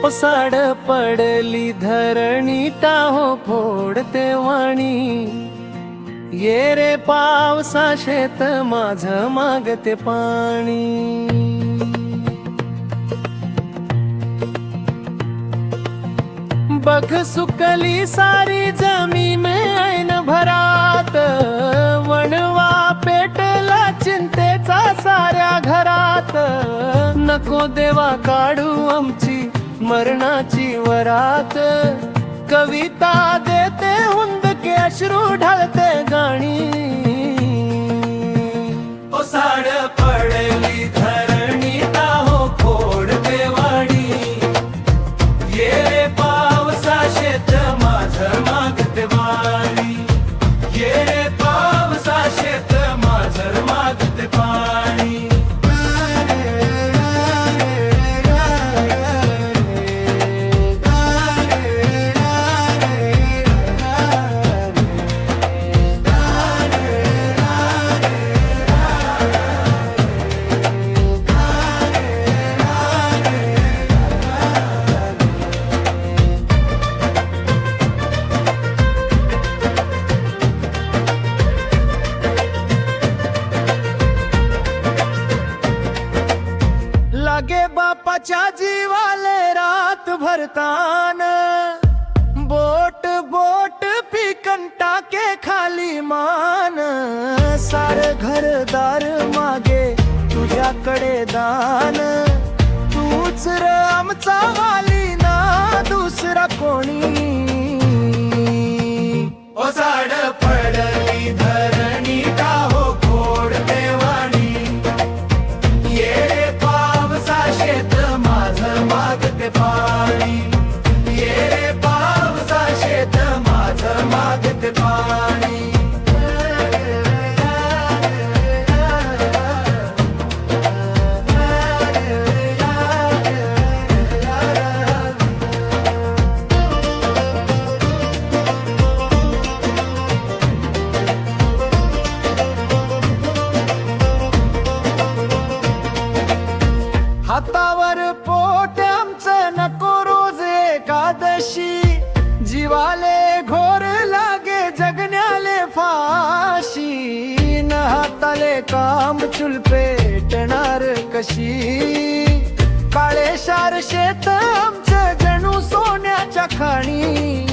ओसाड पडली धरणी टाहो फोडते वाणी, ये रे पावसा शेत माझ मागते पाणी। बघ सुकली सारी जमीन ऐन भरात, वणवा पेटला चिंतेचा साऱ्या घरात। नको देवा काढू आमची मरणाची वरात, कविता देते हुंदके अश्रू ढाळते गाणी। ओसाड पडली धरणी टाहो फोडते वाणी, ये रे पावसा शेत माझ मागते वाणी, ये रे पावसा शेत माझ मागते पाणी। लागे बापाच्या जीवाले रात भरतान, बोट बोट पिकन टाके खाली मान। सार घरदार मागे तुझ्याकडे दान, तूच र आमचा वाली ना दुसरा कोणी। ओसाड पडली धरणी टाहो फोडते वाणी, ये रे पावसा शेत माझ मागते पाणी, ये रे पावसा शेत माझ मागते पाणी। हातावर पोट आमचं नको रोज एकादशी, जीवाले घोर लागे जगण्याले फाशी। न हाताले काम चुल पेटणार कशी, काळे शार शेत आमचं जणू सोन्याच्या खाणी।